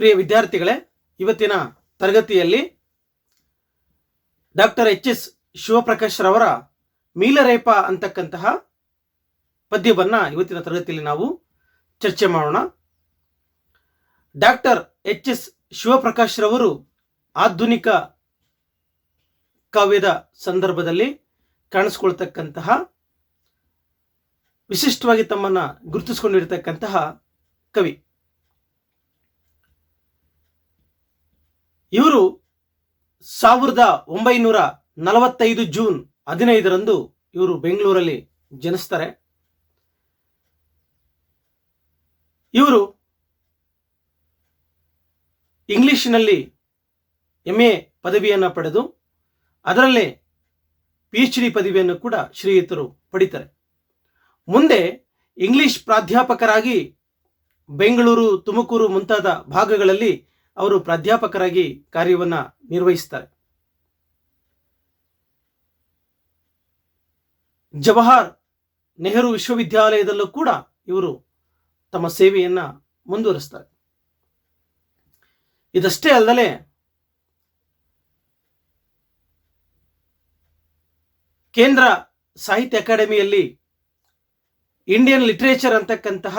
ಪ್ರಿಯ ವಿದ್ಯಾರ್ಥಿಗಳೇ, ಇವತ್ತಿನ ತರಗತಿಯಲ್ಲಿ ಡಾಕ್ಟರ್ ಎಚ್.ಎಸ್. ಶಿವಪ್ರಕಾಶ್ ರವರ ಮೀಲರೇಪ ಅಂತಕ್ಕಂತಹ ಪದ್ಯವನ್ನು ಇವತ್ತಿನ ತರಗತಿಯಲ್ಲಿ ನಾವು ಚರ್ಚೆ ಮಾಡೋಣ. ಡಾಕ್ಟರ್ ಎಚ್.ಎಸ್. ಶಿವಪ್ರಕಾಶ್ ರವರು ಆಧುನಿಕ ಕಾವ್ಯದ ಸಂದರ್ಭದಲ್ಲಿ ಕಾಣಿಸ್ಕೊಳ್ತಕ್ಕಂತಹ, ವಿಶಿಷ್ಟವಾಗಿ ತಮ್ಮನ್ನ ಗುರುತಿಸಿಕೊಂಡಿರತಕ್ಕಂತಹ ಕವಿ. ಇವರು 1945 ಜೂನ್ 15ರಂದು ಇವರು ಬೆಂಗಳೂರಲ್ಲಿ ಜನಿಸ್ತಾರೆ. ಇವರು ಇಂಗ್ಲಿಷ್ನಲ್ಲಿ MA ಪದವಿಯನ್ನು ಪಡೆದು ಅದರಲ್ಲೇ PhD ಪದವಿಯನ್ನು ಕೂಡ ಶ್ರೀಯುತರು ಪಡಿತಾರೆ. ಮುಂದೆ ಇಂಗ್ಲಿಷ್ ಪ್ರಾಧ್ಯಾಪಕರಾಗಿ ಬೆಂಗಳೂರು, ತುಮಕೂರು ಮುಂತಾದ ಭಾಗಗಳಲ್ಲಿ ಅವರು ಪ್ರಾಧ್ಯಾಪಕರಾಗಿ ಕಾರ್ಯವನ್ನು ನಿರ್ವಹಿಸ್ತಾರೆ. ಜವಾಹರ್ ನೆಹರು ವಿಶ್ವವಿದ್ಯಾಲಯದಲ್ಲೂ ಕೂಡ ಇವರು ತಮ್ಮ ಸೇವೆಯನ್ನು ಮುಂದುವರಿಸ್ತಾರೆ. ಇದಷ್ಟೇ ಅಲ್ಲದೆ ಕೇಂದ್ರ ಸಾಹಿತ್ಯ ಅಕಾಡೆಮಿಯಲ್ಲಿ ಇಂಡಿಯನ್ ಲಿಟರೇಚರ್ ಅಂತಕ್ಕಂತಹ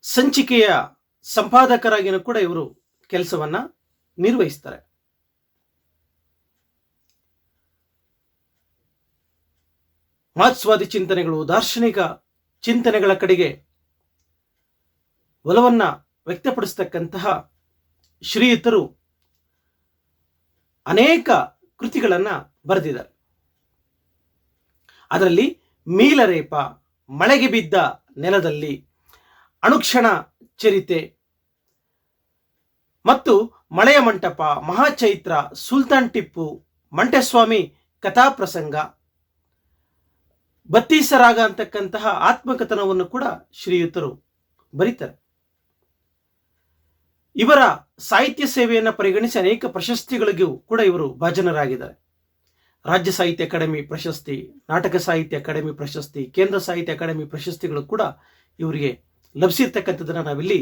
ಸಂಚಿಕೆಯ ಸಂಪಾದಕರಾಗಿಯೂ ಕೂಡ ಇವರು ಕೆಲಸವನ್ನ ನಿರ್ವಹಿಸ್ತಾರೆ. ಮಾರ್ಕ್ಸ್ವಾದಿ ಚಿಂತನೆಗಳು, ದಾರ್ಶನಿಕ ಚಿಂತನೆಗಳ ಕಡೆಗೆ ಒಲವನ್ನ ವ್ಯಕ್ತಪಡಿಸತಕ್ಕಂತಹ ಶ್ರೀಯುತರು ಅನೇಕ ಕೃತಿಗಳನ್ನ ಬರೆದಿದ್ದಾರೆ. ಅದರಲ್ಲಿ ಮೀಲರೇಪ, ಮಳೆಗೆ ಬಿದ್ದ ನೆಲದಲ್ಲಿ, ಅನುಕ್ಷಣ ಚರಿತೆ ಮತ್ತು ಮಳೆಯ ಮಂಟಪ, ಮಹಾಚೈತ್ರ, ಸುಲ್ತಾನ್ ಟಿಪ್ಪು, ಮಂಟೆಸ್ವಾಮಿ ಕಥಾಪ್ರಸಂಗ, ಬತ್ತೀಸರಾಗ ಅಂತಕ್ಕಂತಹ ಆತ್ಮಕಥನವನ್ನು ಕೂಡ ಶ್ರೀಯುತರು ಬರೀತಾರೆ. ಇವರ ಸಾಹಿತ್ಯ ಸೇವೆಯನ್ನು ಪರಿಗಣಿಸಿ ಅನೇಕ ಪ್ರಶಸ್ತಿಗಳಿಗೂ ಕೂಡ ಇವರು ಭಾಜನರಾಗಿದ್ದಾರೆ. ರಾಜ್ಯ ಸಾಹಿತ್ಯ ಅಕಾಡೆಮಿ ಪ್ರಶಸ್ತಿ, ನಾಟಕ ಸಾಹಿತ್ಯ ಅಕಾಡೆಮಿ ಪ್ರಶಸ್ತಿ, ಕೇಂದ್ರ ಸಾಹಿತ್ಯ ಅಕಾಡೆಮಿ ಪ್ರಶಸ್ತಿಗಳು ಕೂಡ ಇವರಿಗೆ ಲಭಿಸಿರ್ತಕ್ಕಂಥದ್ದನ್ನು ನಾವಿಲ್ಲಿ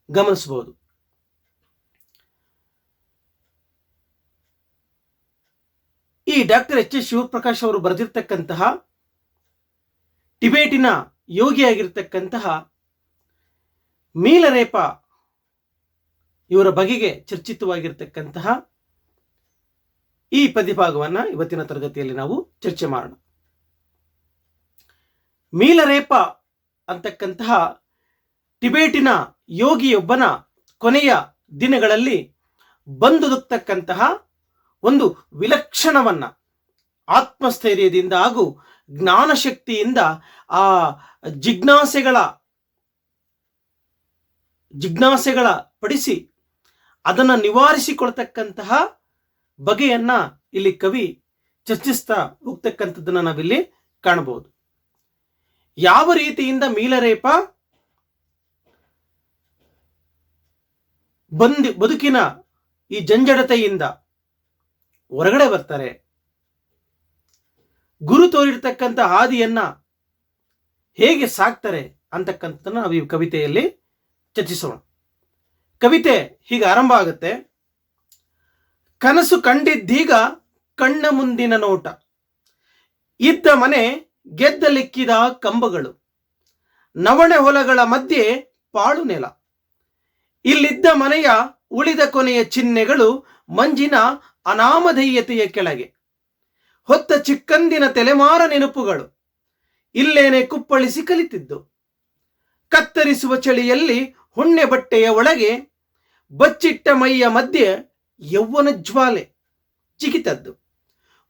ಗಮನಿಸಬಹುದು. ಈ ಡಾಕ್ಟರ್ ಎಚ್.ಎಸ್. ಶಿವಪ್ರಕಾಶ್ ಅವರು ಬರೆದಿರ್ತಕ್ಕಂತಹ ಟಿಬೇಟಿನ ಯೋಗಿಯಾಗಿರ್ತಕ್ಕಂತಹ ಮೀಲರೇಪ ಇವರ ಬಗೆಗೆ ಚರ್ಚಿತವಾಗಿರ್ತಕ್ಕಂತಹ ಈ ಪದ್ಯಭಾಗವನ್ನು ಇವತ್ತಿನ ತರಗತಿಯಲ್ಲಿ ನಾವು ಚರ್ಚೆ ಮಾಡೋಣ. ಮೀಲರೇಪ ಅಂತಕ್ಕಂತಹ ಟಿಬೇಟಿನ ಯೋಗಿಯೊಬ್ಬನ ಕೊನೆಯ ದಿನಗಳಲ್ಲಿ ಬಂದುದಕ್ಕಂತಹ ಒಂದು ವಿಲಕ್ಷಣವನ್ನ ಆತ್ಮಸ್ಥೈರ್ಯದಿಂದ ಹಾಗೂ ಜ್ಞಾನಶಕ್ತಿಯಿಂದ ಆ ಜಿಜ್ಞಾಸೆಗಳ ಪಡಿಸಿ ಅದನ್ನು ನಿವಾರಿಸಿಕೊಳ್ತಕ್ಕಂತಹ ಬಗೆಯನ್ನ ಇಲ್ಲಿ ಕವಿ ಚರ್ಚಿಸ್ತಾ ಹೋಗ್ತಕ್ಕಂಥದ್ದನ್ನ ನಾವಿಲ್ಲಿ ಕಾಣಬಹುದು. ಯಾವ ರೀತಿಯಿಂದ ಮೀಲರೇಪ ಬದುಕಿನ ಈ ಜಂಜಡತೆಯಿಂದ ಹೊರಗಡೆ ಬರ್ತಾರೆ, ಗುರು ತೋರಿರ್ತಕ್ಕಂಥ ಹಾದಿಯನ್ನ ಹೇಗೆ ಸಾಕ್ತಾರೆ ಅಂತಕ್ಕಂಥದ್ದನ್ನ ನಾವು ಈ ಕವಿತೆಯಲ್ಲಿ ಚರ್ಚಿಸೋಣ. ಕವಿತೆ ಹೀಗೆ ಆರಂಭ ಆಗುತ್ತೆ. ಕನಸು ಕಂಡಿದ್ದೀಗ ಕಣ್ಣ ಮುಂದಿನ ನೋಟ, ಇದ್ದ ಮನೆ ಗೆದ್ದಲಿಕ್ಕಿದ ಕಂಬಗಳು, ನವಣೆ ಹೊಲಗಳ ಮಧ್ಯೆ ಪಾಳು ನೆಲ, ಇಲ್ಲಿದ್ದ ಮನೆಯ ಉಳಿದ ಕೊನೆಯ ಚಿಹ್ನೆಗಳು ಮಂಜಿನ ಅನಾಮಧೇಯತೆಯ ಕೆಳಗೆ, ಹೊತ್ತ ಚಿಕ್ಕಂದಿನ ತಲೆಮಾರ ನೆನಪುಗಳು ಇಲ್ಲೇನೆ ಕುಪ್ಪಳಿಸಿ ಕಲಿತಿದ್ದು, ಕತ್ತರಿಸುವ ಚಳಿಯಲ್ಲಿ ಹುಣ್ಣೆ ಬಟ್ಟೆಯ ಒಳಗೆ ಬಚ್ಚಿಟ್ಟ ಮೈಯ ಮಧ್ಯೆ ಯೌವನ ಜ್ವಾಲೆ ಚಿಕಿತದ್ದು,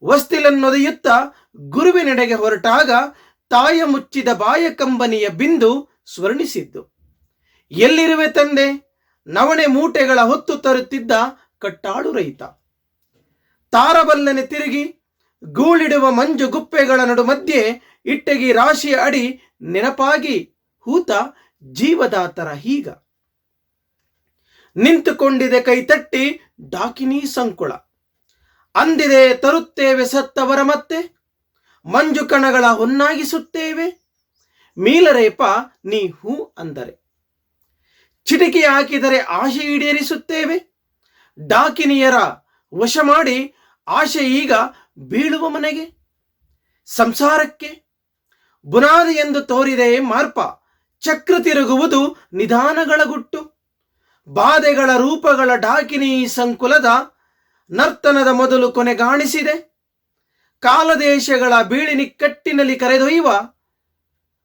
ವಸ್ತಿಲನ್ನೊದೆಯುತ್ತ ಗುರುವಿನೆಡೆಗೆ ಹೊರಟಾಗ ತಾಯ ಮುಚ್ಚಿದ ಬಾಯ ಕಂಬನಿಯ ಬಿಂದು ಸ್ವರ್ಣಿಸಿದ್ದು, ಎಲ್ಲಿರುವೆ ತಂದೆ ನವಣೆ ಮೂಟೆಗಳ ಹೊತ್ತು ತರುತ್ತಿದ್ದ ಕಟ್ಟಾಳು ರೈತ, ತಾರಬಲ್ಲನೆ ತಿರುಗಿ ಗೂಳಿಡುವ ಮಂಜು ಗುಪ್ಪೆಗಳ ನಡು ಮಧ್ಯೆ ಇಟ್ಟಗಿ ರಾಶಿಯ ಅಡಿ ನೆನಪಾಗಿ ಹೂತ ಜೀವದಾತರ ಹೀಗ, ನಿಂತುಕೊಂಡಿದೆ ಕೈತಟ್ಟಿ ಡಾಕಿನಿ ಸಂಕುಳ, ಅಂದಿದೆ ತರುತ್ತೇವೆ ಸತ್ತವರ ಮತ್ತೆ, ಮಂಜು ಕಣಗಳ ಹೊನ್ನಾಗಿಸುತ್ತೇವೆ, ಮೀಲರೇಪ ನೀ ಹೂ ಅಂದರೆ, ಚಿಟಿಕೆ ಹಾಕಿದರೆ ಆಶೆ ಈಡೇರಿಸುತ್ತೇವೆ. ಡಾಕಿನಿಯರ ವಶ ಮಾಡಿ ಆಶೆ ಈಗ ಬೀಳುವ ಮನೆಗೆ. ಸಂಸಾರಕ್ಕೆ ಬುನಾದಿ ಎಂದು ತೋರಿದೆ ಮಾರ್ಪ, ಚಕ್ರ ತಿರುಗುವುದು ನಿಧಾನಗಳ ಗುಟ್ಟು. ಬಾಧೆಗಳ ರೂಪಗಳ ಡಾಕಿನಿ ಸಂಕುಲದ ನರ್ತನದ ಮೊದಲು ಕೊನೆಗಾಣಿಸಿದೆ. ಕಾಲದೇಶಗಳ ಬೀಳಿನಿಕ್ಕಟ್ಟಿನಲ್ಲಿ ಕರೆದೊಯ್ಯುವ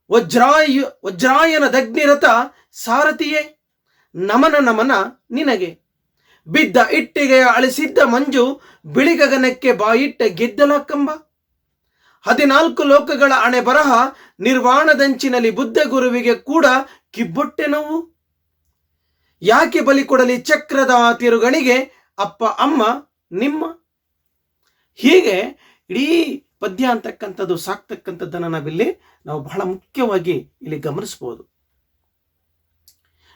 ವಜ್ರಾಯನ ದಗ್ನಿರಥ ಸಾರಥಿಯೇ, ನಮನ ನಮನ ನಿನಗೆ. ಬಿದ್ದ ಇಟ್ಟಿಗೆಯ ಅಳಿಸಿದ್ದ ಮಂಜು ಬಿಳಿಗಗನಕ್ಕೆ ಬಾಯಿಟ್ಟ ಗೆದ್ದಲ ಕಂಬ. 14 ಲೋಕಗಳ ಅಣೆ ಬರಹ ನಿರ್ವಾಣದಂಚಿನಲ್ಲಿ ಬುದ್ಧ ಗುರುವಿಗೆ ಕೂಡ ಕಿಬ್ಬೊಟ್ಟೆ ನೋವು. ಯಾಕೆ ಬಲಿ ಕೊಡಲಿ ಚಕ್ರದ ತಿರುಗಣಿಗೆ ಅಪ್ಪ ಅಮ್ಮ ನಿಮ್ಮ. ಹೀಗೆ ಇಡೀ ಪದ್ಯ ಅಂತಕ್ಕಂಥದ್ದು ಸಾಕ್ತಕ್ಕಂಥದ್ದನ್ನು ನಾವಿಲ್ಲಿ ನಾವು ಬಹಳ ಮುಖ್ಯವಾಗಿ ಇಲ್ಲಿ ಗಮನಿಸಬಹುದು.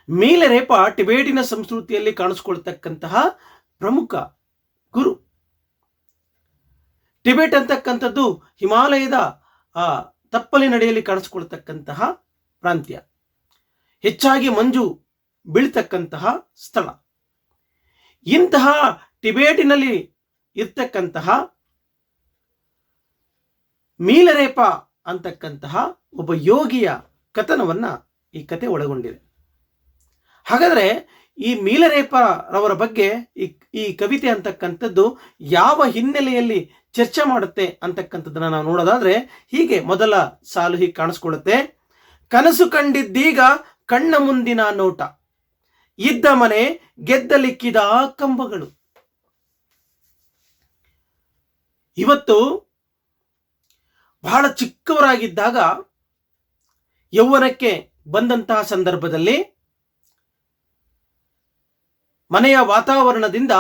ಮೀಲರೇಪ ಟಿಬೇಟಿನ ಸಂಸ್ಕೃತಿಯಲ್ಲಿ ಕಾಣಿಸ್ಕೊಳ್ತಕ್ಕಂತಹ ಪ್ರಮುಖ ಗುರು. ಟಿಬೇಟ್ ಅಂತಕ್ಕಂಥದ್ದು ಹಿಮಾಲಯದ ತಪ್ಪಲಿನಡಿಯಲ್ಲಿ ಕಾಣಿಸ್ಕೊಳ್ತಕ್ಕಂತಹ ಪ್ರಾಂತ್ಯ, ಹೆಚ್ಚಾಗಿ ಮಂಜು ಬೀಳ್ತಕ್ಕಂತಹ ಸ್ಥಳ. ಇಂತಹ ಟಿಬೇಟಿನಲ್ಲಿ ಇರ್ತಕ್ಕಂತಹ ಮೀಲರೇಪ ಅಂತಕ್ಕಂತಹ ಒಬ್ಬ ಯೋಗಿಯ ಕಥನವನ್ನ ಈ ಕತೆ ಒಳಗೊಂಡಿದೆ. ಹಾಗಾದ್ರೆ ಈ ಮೀಲರೇಪರವರ ಬಗ್ಗೆ ಈ ಕವಿತೆ ಅಂತಕ್ಕಂಥದ್ದು ಯಾವ ಹಿನ್ನೆಲೆಯಲ್ಲಿ ಚರ್ಚೆ ಮಾಡುತ್ತೆ ಅಂತಕ್ಕಂಥದ್ದನ್ನ ನಾವು ನೋಡೋದಾದ್ರೆ ಹೀಗೆ ಮೊದಲ ಸಾಲು ಹೀಗೆ ಕಾಣಿಸ್ಕೊಳ್ಳುತ್ತೆ. ಕನಸು ಕಂಡಿದ್ದೀಗ ಕಣ್ಣ ಮುಂದಿನ ನೋಟ, ಇದ್ದ ಮನೆ ಗೆದ್ದಲಿಕ್ಕಿದ ಕಂಬಗಳು. ಇವತ್ತು ಬಹಳ ಚಿಕ್ಕವರಾಗಿದ್ದಾಗ ಯೌವನಕ್ಕೆ ಬಂದಂತಹ ಸಂದರ್ಭದಲ್ಲಿ ಮನೆಯ ವಾತಾವರಣದಿಂದ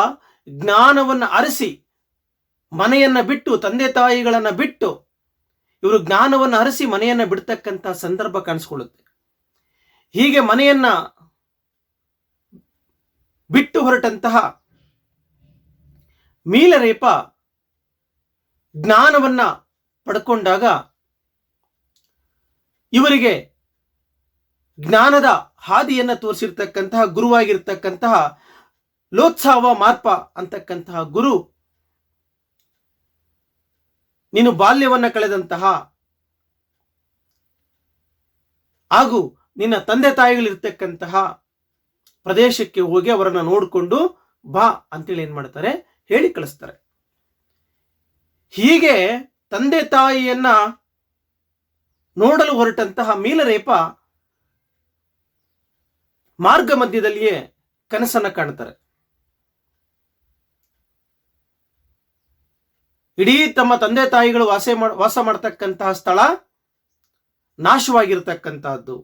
ಜ್ಞಾನವನ್ನು ಅರಸಿ ಮನೆಯನ್ನ ಬಿಟ್ಟು, ತಂದೆ ತಾಯಿಗಳನ್ನ ಬಿಟ್ಟು ಇವರು ಜ್ಞಾನವನ್ನು ಅರಸಿ ಮನೆಯನ್ನ ಬಿಡ್ತಕ್ಕಂತಹ ಸಂದರ್ಭ ಕಾಣಿಸ್ಕೊಳ್ಳುತ್ತೆ. ಹೀಗೆ ಮನೆಯನ್ನ ಬಿಟ್ಟು ಹೊರಟಂತಹ ಮೀಲರೇಪ ಜ್ಞಾನವನ್ನ ಪಡ್ಕೊಂಡಾಗ ಇವರಿಗೆ ಜ್ಞಾನದ ಹಾದಿಯನ್ನ ತೋರಿಸಿರ್ತಕ್ಕಂತಹ ಗುರುವಾಗಿರ್ತಕ್ಕಂತಹ ಲೋತ್ಸಾವ ಮಾರ್ಪ ಅಂತಕ್ಕಂತಹ ಗುರು, ನೀನು ಬಾಲ್ಯವನ್ನ ಕಳೆದಂತಹ ಹಾಗೂ ನಿನ್ನ ತಂದೆ ತಾಯಿಗಳಿರ್ತಕ್ಕಂತಹ ಪ್ರದೇಶಕ್ಕೆ ಹೋಗಿ ಅವರನ್ನ ನೋಡಿಕೊಂಡು ಬಾ ಅಂತೇಳಿ ಏನ್ ಮಾಡ್ತಾರೆ, ಹೇಳಿ ಕಳಿಸ್ತಾರೆ. ಹೀಗೆ ತಂದೆ ತಾಯಿಯನ್ನ ನೋಡಲು ಹೊರಟಂತಹ ಮೀಲರೇಪ ಮಾರ್ಗ ಮಧ್ಯದಲ್ಲಿಯೇ ಕನಸನ್ನ ಕಾಣ್ತಾರೆ. ಇಡೀ ತಮ್ಮ ತಂದೆ ತಾಯಿಗಳು ವಾಸ ಮಾಡತಕ್ಕಂತಹ ಸ್ಥಳ ನಾಶವಾಗಿರ್ತಕ್ಕಂತಹದ್ದು,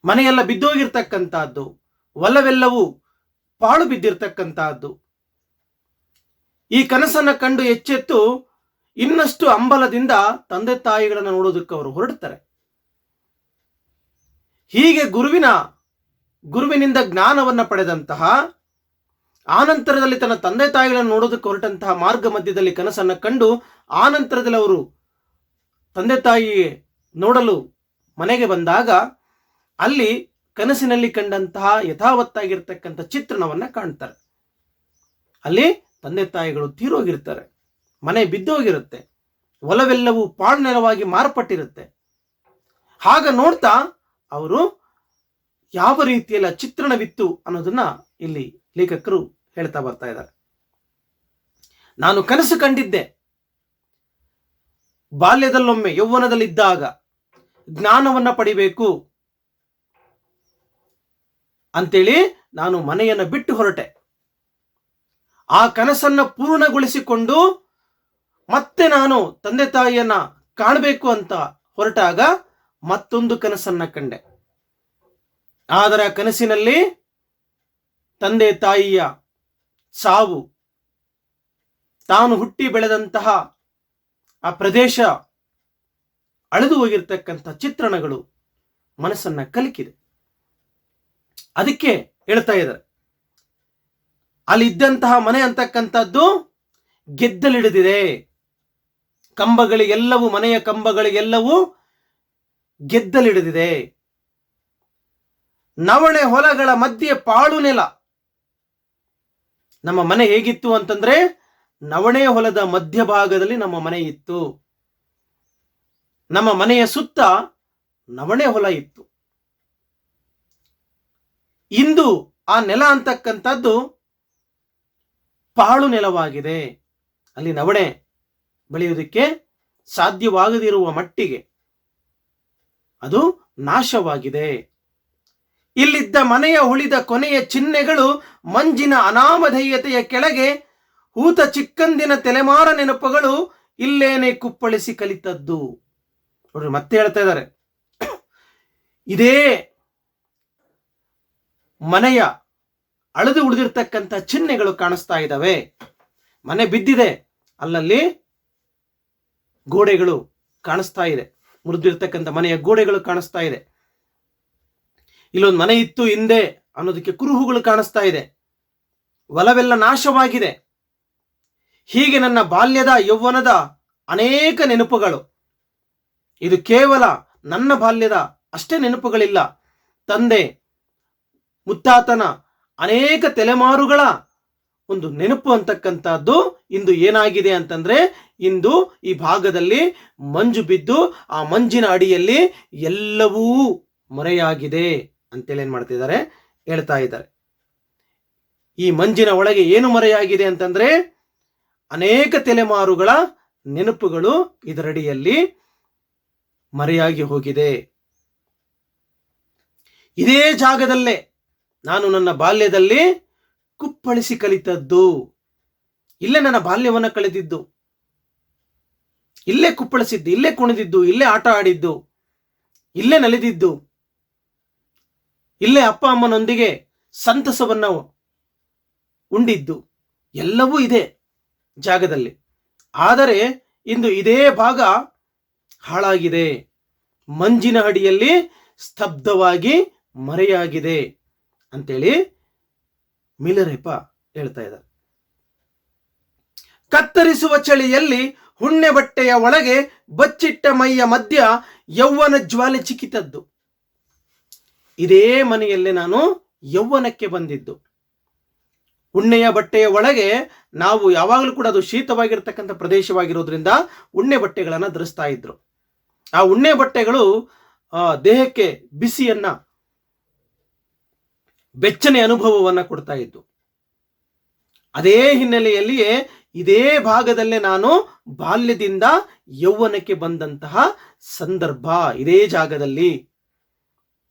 ಮನೆಯೆಲ್ಲ ಬಿದ್ದೋಗಿರ್ತಕ್ಕಂತಹದ್ದು, ಹೊಲವೆಲ್ಲವೂ ಪಾಳು ಬಿದ್ದಿರ್ತಕ್ಕಂತಹದ್ದು. ಈ ಕನಸನ್ನ ಕಂಡು ಎಚ್ಚೆತ್ತು ಇನ್ನಷ್ಟು ಅಂಬಲದಿಂದ ತಂದೆ ತಾಯಿಗಳನ್ನ ನೋಡೋದಕ್ಕೆ ಅವರು ಹೊರಡ್ತಾರೆ. ಹೀಗೆ ಗುರುವಿನಿಂದ ಜ್ಞಾನವನ್ನ ಪಡೆದಂತಹ ಆನಂತರದಲ್ಲಿ ತನ್ನ ತಂದೆ ತಾಯಿಗಳನ್ನು ನೋಡೋದಕ್ಕೆ ಹೊರಟಂತಹ ಮಾರ್ಗ ಮಧ್ಯದಲ್ಲಿ ಕನಸನ್ನ ಕಂಡು ಆನಂತರದಲ್ಲಿ ಅವರು ತಂದೆ ತಾಯಿ ನೋಡಲು ಮನೆಗೆ ಬಂದಾಗ ಅಲ್ಲಿ ಕನಸಿನಲ್ಲಿ ಕಂಡಂತಹ ಯಥಾವತ್ತಾಗಿರ್ತಕ್ಕಂಥ ಚಿತ್ರಣವನ್ನ ಕಾಣ್ತಾರೆ. ಅಲ್ಲಿ ತಂದೆ ತಾಯಿಗಳು ತೀರೋಗಿರ್ತಾರೆ, ಮನೆ ಬಿದ್ದೋಗಿರುತ್ತೆ, ಹೊಲವೆಲ್ಲವೂ ಪಾಳ್ನೆಲವಾಗಿ ಮಾರ್ಪಟ್ಟಿರುತ್ತೆ. ಹಾಗ ನೋಡ್ತಾ ಅವರು ಯಾವ ರೀತಿಯಲ್ಲ ಚಿತ್ರಣವಿತ್ತು ಅನ್ನೋದನ್ನ ಇಲ್ಲಿ ಲೇಖಕರು ಹೇಳ್ತಾ ಬರ್ತಾ ಇದ್ದಾರೆ. ನಾನು ಕನಸು ಕಂಡಿದ್ದೆ, ಬಾಲ್ಯದಲ್ಲೊಮ್ಮೆ ಯೌವನದಲ್ಲಿದ್ದಾಗ ಜ್ಞಾನವನ್ನ ಪಡಿಬೇಕು ಅಂತೇಳಿ ನಾನು ಮನೆಯನ್ನು ಬಿಟ್ಟು ಹೊರಟೆ. ಆ ಕನಸನ್ನ ಪೂರ್ಣಗೊಳಿಸಿಕೊಂಡು ಮತ್ತೆ ನಾನು ತಂದೆ ತಾಯಿಯನ್ನ ಕಾಣಬೇಕು ಅಂತ ಹೊರಟಾಗ ಮತ್ತೊಂದು ಕನಸನ್ನ ಕಂಡೆ. ಆದರೆ ಆ ಕನಸಿನಲ್ಲಿ ತಂದೆ ತಾಯಿಯ ಸಾವು, ತಾನು ಹುಟ್ಟಿ ಬೆಳೆದಂತಹ ಆ ಪ್ರದೇಶ ಅಳೆದು ಹೋಗಿರ್ತಕ್ಕಂಥ ಚಿತ್ರಣಗಳು ಮನಸ್ಸನ್ನ ಕಲಕಿದೆ. ಅದಕ್ಕೆ ಹೇಳ್ತಾ ಇದ್ದಾರೆ, ಅಲ್ಲಿದ್ದಂತಹ ಮನೆ ಅಂತಕ್ಕಂಥದ್ದು ಗೆದ್ದಲಿಡಿದಿದೆ. ಕಂಬಗಳಿಗೆಲ್ಲವೂ, ಮನೆಯ ಕಂಬಗಳಿಗೆಲ್ಲವೂ ಗೆದ್ದಲಿಡಿದಿದೆ. ನವಣೆ ಹೊಲಗಳ ಮಧ್ಯೆ ಪಾಳು ನೆಲ. ನಮ್ಮ ಮನೆ ಹೇಗಿತ್ತು ಅಂತಂದ್ರೆ ನವಣೆ ಹೊಲದ ಮಧ್ಯಭಾಗದಲ್ಲಿ ನಮ್ಮ ಮನೆ ಇತ್ತು. ನಮ್ಮ ಮನೆಯ ಸುತ್ತ ನವಣೆ ಹೊಲ ಇತ್ತು. ಇಂದು ಆ ನೆಲ ಅಂತಕ್ಕಂಥದ್ದು ಪಾಳು ನೆಲವಾಗಿದೆ. ಅಲ್ಲಿ ನವಣೆ ಬೆಳೆಯುವುದಕ್ಕೆ ಸಾಧ್ಯವಾಗದಿರುವ ಮಟ್ಟಿಗೆ ಅದು ನಾಶವಾಗಿದೆ. ಇಲ್ಲಿದ್ದ ಮನೆಯ ಉಳಿದ ಕೊನೆಯ ಚಿಹ್ನೆಗಳು ಮಂಜಿನ ಅನಾಮಧೇಯತೆಯ ಕೆಳಗೆ ಹೂತ ಚಿಕ್ಕಂದಿನ ತಲೆಮಾರ ನೆನಪುಗಳು ಇಲ್ಲೇನೆ ಕುಪ್ಪಳಿಸಿ ಕಲಿತದ್ದು. ನೋಡ್ರಿ, ಮತ್ತೆ ಹೇಳ್ತಾ ಇದ್ದಾರೆ, ಇದೇ ಮನೆಯ ಅಳೆದು ಉಳಿದಿರ್ತಕ್ಕಂಥ ಚಿಹ್ನೆಗಳು ಕಾಣಿಸ್ತಾ ಇದ್ದಾವೆ. ಮನೆ ಬಿದ್ದಿದೆ, ಅಲ್ಲಲ್ಲಿ ಗೋಡೆಗಳು ಕಾಣಿಸ್ತಾ ಇದೆ, ಮುರಿದಿರ್ತಕ್ಕಂಥ ಮನೆಯ ಗೋಡೆಗಳು ಕಾಣಿಸ್ತಾ ಇದೆ. ಇಲ್ಲೊಂದು ಮನೆ ಇತ್ತು ಹಿಂದೆ ಅನ್ನೋದಕ್ಕೆ ಕುರುಹುಗಳು ಕಾಣಿಸ್ತಾ ಇದೆ. ಹೊಲವೆಲ್ಲ ನಾಶವಾಗಿದೆ. ಹೀಗೆ ನನ್ನ ಬಾಲ್ಯದ ಯೌವನದ ಅನೇಕ ನೆನಪುಗಳು. ಇದು ಕೇವಲ ನನ್ನ ಬಾಲ್ಯದ ಅಷ್ಟೇ ನೆನಪುಗಳಿಲ್ಲ, ತಂದೆ ಮುತ್ತಾತನ ಅನೇಕ ತಲೆಮಾರುಗಳ ಒಂದು ನೆನಪು ಅಂತಕ್ಕಂಥದ್ದು ಇಂದು ಏನಾಗಿದೆ ಅಂತಂದ್ರೆ, ಇಂದು ಈ ಭಾಗದಲ್ಲಿ ಮಂಜು ಬಿದ್ದು ಆ ಮಂಜಿನ ಅಡಿಯಲ್ಲಿ ಎಲ್ಲವೂ ಮರೆಯಾಗಿದೆ ಅಂತೇಳಿ ಏನ್ ಮಾಡ್ತಿದ್ದಾರೆ, ಹೇಳ್ತಾ ಇದ್ದಾರೆ. ಈ ಮಂಜಿನ ಒಳಗೆ ಏನು ಮರೆಯಾಗಿದೆ ಅಂತಂದ್ರೆ ಅನೇಕ ತಲೆಮಾರುಗಳ ನೆನಪುಗಳು ಇದರಡಿಯಲ್ಲಿ ಮರೆಯಾಗಿ ಹೋಗಿದೆ. ಇದೇ ಜಾಗದಲ್ಲೇ ನಾನು ನನ್ನ ಬಾಲ್ಯದಲ್ಲಿ ಕುಪ್ಪಳಿಸಿ ಕಲಿತದ್ದು. ಇಲ್ಲೇ ನನ್ನ ಬಾಲ್ಯವನ್ನು ಕಳೆದಿದ್ದು, ಇಲ್ಲೇ ಕುಪ್ಪಳಿಸಿದ್ದು, ಇಲ್ಲೇ ಕುಣಿದಿದ್ದು, ಇಲ್ಲೇ ಆಟ ಆಡಿದ್ದು, ಇಲ್ಲೇ ನಲಿದಿದ್ದು, ಇಲ್ಲೇ ಅಪ್ಪ ಅಮ್ಮನೊಂದಿಗೆ ಸಂತಸವನ್ನ ಉಂಡಿದ್ದು ಎಲ್ಲವೂ ಇದೆ ಜಾಗದಲ್ಲಿ. ಆದರೆ ಇಂದು ಇದೇ ಭಾಗ ಹಾಳಾಗಿದೆ, ಮಂಜಿನ ಅಡಿಯಲ್ಲಿ ಸ್ತಬ್ಧವಾಗಿ ಮರೆಯಾಗಿದೆ ಅಂತೇಳಿ ಮಿಲರೇಪ ಹೇಳ್ತಾ ಇದ್ದಾರೆ. ಕತ್ತರಿಸುವ ಚಳಿಯಲ್ಲಿ ಹುಣ್ಣೆ ಬಟ್ಟೆಯ ಒಳಗೆ ಬಚ್ಚಿಟ್ಟ ಮೈಯ ಮಧ್ಯ ಯೌವನ ಜ್ವಾಲೆ ಚಿಕ್ಕಿತದ್ದು. ಇದೇ ಮನೆಯಲ್ಲೇ ನಾನು ಯೌವನಕ್ಕೆ ಬಂದಿದ್ದು. ಉಣ್ಣೆಯ ಬಟ್ಟೆಯ ಒಳಗೆ ನಾವು ಯಾವಾಗಲೂ ಕೂಡ ಅದು ಶೀತವಾಗಿರ್ತಕ್ಕಂಥ ಪ್ರದೇಶವಾಗಿರೋದ್ರಿಂದ ಉಣ್ಣೆ ಬಟ್ಟೆಗಳನ್ನು ಧರಿಸ್ತಾ ಇದ್ರು. ಆ ಉಣ್ಣೆ ಬಟ್ಟೆಗಳು ದೇಹಕ್ಕೆ ಬಿಸಿಯನ್ನ, ಬೆಚ್ಚನೆ ಅನುಭವವನ್ನ ಕೊಡ್ತಾ ಇದ್ದು. ಅದೇ ಹಿನ್ನೆಲೆಯಲ್ಲಿಯೇ ಇದೇ ಭಾಗದಲ್ಲೇ ನಾನು ಬಾಲ್ಯದಿಂದ ಯೌವನಕ್ಕೆ ಬಂದಂತಹ ಸಂದರ್ಭ ಇದೇ ಜಾಗದಲ್ಲಿ.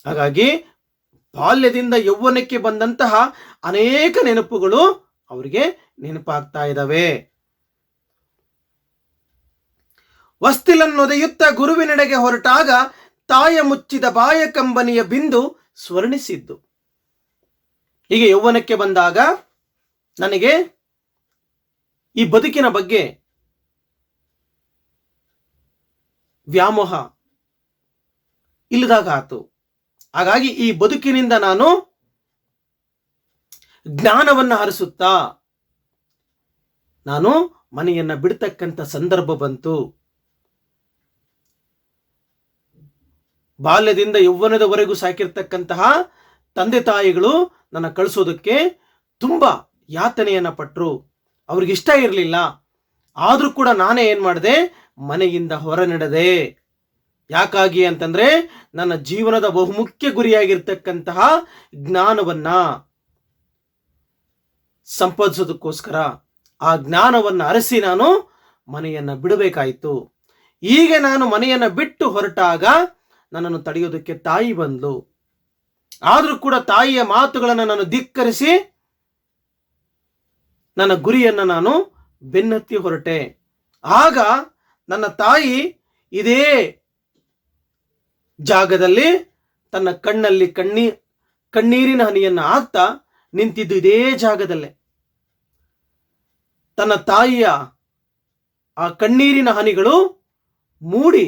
ಹಾಗಾಗಿ ಬಾಲ್ಯದಿಂದ ಯೌವನಕ್ಕೆ ಬಂದಂತಹ ಅನೇಕ ನೆನಪುಗಳು ಅವರಿಗೆ ನೆನಪಾಗ್ತಾ ಇದ್ದಾವೆ. ವಸ್ತಿಲನ್ನೊದೆಯುತ್ತ ಗುರುವಿನೆಡೆಗೆ ಹೊರಟಾಗ ತಾಯ ಮುಚ್ಚಿದ ಬಾಯ ಕಂಬನಿಯ ಬಿಂದು ಸ್ವರ್ಣಿಸಿದ್ದು. ಹೀಗೆ ಯೌವನಕ್ಕೆ ಬಂದಾಗ ನನಗೆ ಈ ಬದುಕಿನ ಬಗ್ಗೆ ವ್ಯಾಮೋಹ ಇಲ್ಲದಾಗ ಆತು. ಹಾಗಾಗಿ ಈ ಬದುಕಿನಿಂದ ನಾನು ಜ್ಞಾನವನ್ನು ಹರಿಸುತ್ತಾ ನಾನು ಮನೆಯನ್ನ ಬಿಡ್ತಕ್ಕಂಥ ಸಂದರ್ಭ ಬಂತು. ಬಾಲ್ಯದಿಂದ ಯೌವನದವರೆಗೂ ಸಾಕಿರ್ತಕ್ಕಂತಹ ತಂದೆ ತಾಯಿಗಳು ನನ್ನ ಕಳಿಸೋದಕ್ಕೆ ತುಂಬಾ ಯಾತನೆಯನ್ನ ಪಟ್ರು. ಅವ್ರಿಗೆ ಇಷ್ಟ ಇರಲಿಲ್ಲ. ಆದ್ರೂ ಕೂಡ ನಾನೇ ಏನ್ ಮಾಡಿದೆ, ಮನೆಯಿಂದ ಹೊರ ನಡೆದೆ. ಯಾಕಾಗಿ ಅಂತಂದ್ರೆ ನನ್ನ ಜೀವನದ ಬಹುಮುಖ್ಯ ಗುರಿಯಾಗಿರ್ತಕ್ಕಂತಹ ಜ್ಞಾನವನ್ನ ಸಂಪಾದಿಸೋದಕ್ಕೋಸ್ಕರ ಆ ಜ್ಞಾನವನ್ನ ಅರಸಿ ನಾನು ಮನೆಯನ್ನ ಬಿಡಬೇಕಾಯಿತು. ಹೀಗೆ ನಾನು ಮನೆಯನ್ನ ಬಿಟ್ಟು ಹೊರಟಾಗ ನನ್ನನ್ನು ತಡೆಯೋದಕ್ಕೆ ತಾಯಿ ಬಂದ್ಲು. ಆದ್ರೂ ಕೂಡ ತಾಯಿಯ ಮಾತುಗಳನ್ನು ನಾನು ಧಿಕ್ಕರಿಸಿ ನನ್ನ ಗುರಿಯನ್ನ ನಾನು ಬೆನ್ನತ್ತಿ ಹೊರಟೆ. ಆಗ ನನ್ನ ತಾಯಿ ಇದೇ ಜಾಗದಲ್ಲಿ ತನ್ನ ಕಣ್ಣಲ್ಲಿ ಕಣ್ಣೀರಿನ ಹನಿಯನ್ನ ಹಾಕ್ತಾ ನಿಂತಿದ್ದು ಇದೇ ಜಾಗದಲ್ಲೇ. ತನ್ನ ತಾಯಿಯ ಆ ಕಣ್ಣೀರಿನ ಹನಿಗಳು ಮೂಡಿ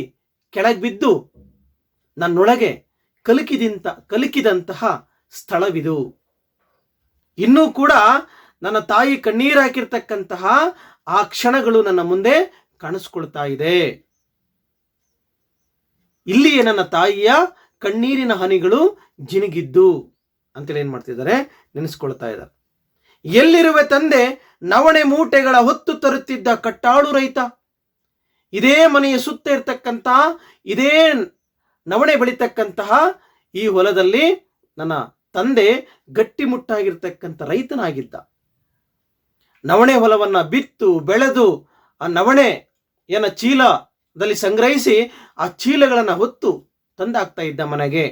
ಕೆಳಗೆ ಬಿದ್ದು ನನ್ನೊಳಗೆ ಕಲಕಿದಂತಹ ಸ್ಥಳವಿದು. ಇನ್ನೂ ಕೂಡ ನನ್ನ ತಾಯಿ ಕಣ್ಣೀರು ಹಾಕಿರ್ತಕ್ಕಂತಹ ಆ ಕ್ಷಣಗಳು ನನ್ನ ಮುಂದೆ ಕಾಣಿಸ್ಕೊಳ್ತಾ ಇದೆ. ಇಲ್ಲಿಯೇ ನನ್ನ ತಾಯಿಯ ಕಣ್ಣೀರಿನ ಹನಿಗಳು ಜಿನುಗಿದ್ದು ಅಂತೇಳಿ ಏನ್ ಮಾಡ್ತಿದ್ದಾರೆ, ನೆನೆಸ್ಕೊಳ್ತಾ ಇದ್ದಾರೆ. ಎಲ್ಲಿರುವೆ ತಂದೆ, ನವಣೆ ಮೂಟೆಗಳ ಹೊತ್ತು ತರುತ್ತಿದ್ದ ಕಟ್ಟಾಳು ರೈತ. ಇದೇ ಮನೆಯ ಸುತ್ತ ಇರ್ತಕ್ಕಂತಹ, ಇದೇ ನವಣೆ ಬೆಳೀತಕ್ಕಂತಹ ಈ ಹೊಲದಲ್ಲಿ ನನ್ನ ತಂದೆ ಗಟ್ಟಿಮುಟ್ಟಾಗಿರ್ತಕ್ಕಂಥ ರೈತನಾಗಿದ್ದ. ನವಣೆ ಹೊಲವನ್ನ ಬಿತ್ತು ಬೆಳೆದು ಆ ನವಣೆಯನ್ನ ಚೀಲದಲ್ಲಿ ಸಂಗ್ರಹಿಸಿ ಆ ಚೀಲಗಳನ್ನ ಹೊತ್ತು ತಂದಾಗ್ತಾ ಇದ್ದ ಮನೆಗೆ.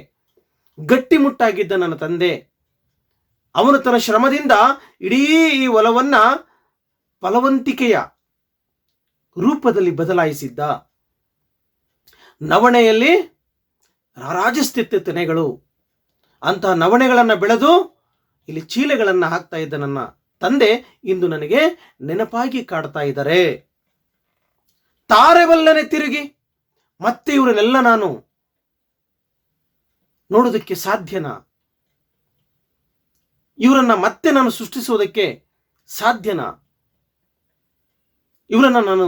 ಗಟ್ಟಿಮುಟ್ಟಾಗಿದ್ದ ನನ್ನ ತಂದೆ. ಅವನು ತನ್ನ ಶ್ರಮದಿಂದ ಇಡೀ ಈ ಹೊಲವನ್ನ ಫಲವಂತಿಕೆಯ ರೂಪದಲ್ಲಿ ಬದಲಾಯಿಸಿದ್ದ. ನವಣೆಯಲ್ಲಿ ರಾರಾಜಿಸುತ್ತಿತ್ತು ತೆನೆಗಳು. ಅಂತಹ ನವಣೆಗಳನ್ನು ಬೆಳೆದು ಇಲ್ಲಿ ಚೀಲೆಗಳನ್ನ ಹಾಕ್ತಾ ಇದ್ದ ನನ್ನ ತಂದೆ ಇಂದು ನನಗೆ ನೆನಪಾಗಿ ಕಾಡ್ತಾ ಇದ್ದಾರೆ. ತಾರೆವಲ್ಲನೆ ತಿರುಗಿ ಮತ್ತೆ ಇವರನ್ನೆಲ್ಲ ನಾನು ನೋಡೋದಕ್ಕೆ ಸಾಧ್ಯನಾ? ಇವರನ್ನ ಮತ್ತೆ ನಾನು ಸೃಷ್ಟಿಸುವುದಕ್ಕೆ ಸಾಧ್ಯನಾ? ಇವರನ್ನ ನಾನು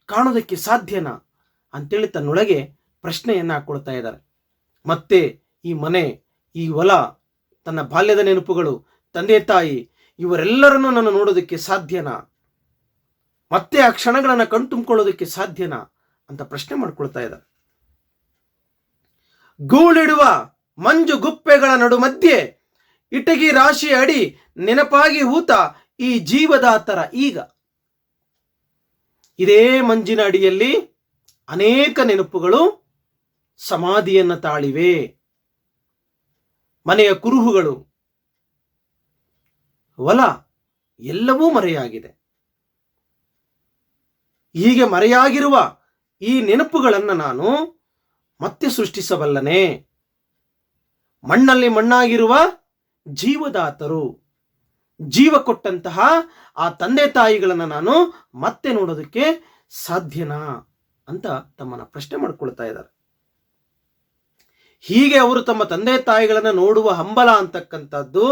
ಕಾಣೋದಕ್ಕೆ ಸಾಧ್ಯನಾ ಅಂತೇಳಿ ತನ್ನೊಳಗೆ ಪ್ರಶ್ನೆಯನ್ನ ಹಾಕೊಳ್ತಾ ಇದ್ದಾರೆ. ಮತ್ತೆ ಈ ಮನೆ, ಈ ಹೊಲ, ತನ್ನ ಬಾಲ್ಯದ ನೆನಪುಗಳು, ತಂದೆ ತಾಯಿ, ಇವರೆಲ್ಲರನ್ನು ನಾನು ನೋಡೋದಕ್ಕೆ ಸಾಧ್ಯನಾ? ಮತ್ತೆ ಆ ಕ್ಷಣಗಳನ್ನು ಕಣ್ತುಂಬಿಕೊಳ್ಳೋದಕ್ಕೆ ಸಾಧ್ಯನಾ ಅಂತ ಪ್ರಶ್ನೆ ಮಾಡ್ಕೊಳ್ತಾ ಇದ್ದಾರೆ. ಗೂಳಿಡುವ ಮಂಜು ಗುಪ್ಪೆಗಳ ನಡು ಮಧ್ಯೆ ಇಟಗಿ ರಾಶಿ ಅಡಿ ನೆನಪಾಗಿ ಹೂತ ಈ ಜೀವದಾತರ ಈಗ. ಇದೇ ಮಂಜಿನ ಅಡಿಯಲ್ಲಿ ಅನೇಕ ನೆನಪುಗಳು ಸಮಾಧಿಯನ್ನ ತಾಳಿವೆ. ಮನೆಯ ಕುರುಹುಗಳು, ಹೊಲ ಎಲ್ಲವೂ ಮರೆಯಾಗಿದೆ. ಹೀಗೆ ಮರೆಯಾಗಿರುವ ಈ ನೆನಪುಗಳನ್ನು ನಾನು ಮತ್ತೆ ಸೃಷ್ಟಿಸಬಲ್ಲನೆ? ಮಣ್ಣಲ್ಲಿ ಮಣ್ಣಾಗಿರುವ ಜೀವದಾತರು, ಜೀವ ಕೊಟ್ಟಂತಹ ಆ ತಂದೆ ತಾಯಿಗಳನ್ನು ನಾನು ಮತ್ತೆ ನೋಡೋದಕ್ಕೆ ಸಾಧ್ಯನಾ ಅಂತ ತಮ್ಮನ್ನ ಪ್ರಶ್ನೆ ಮಾಡ್ಕೊಳ್ತಾ ಇದ್ದಾರೆ. ಹೀಗೆ ಅವರು ತಮ್ಮ ತಂದೆ ತಾಯಿಗಳನ್ನು ನೋಡುವ ಹಂಬಲ ಅಂತಕ್ಕಂಥದ್ದು,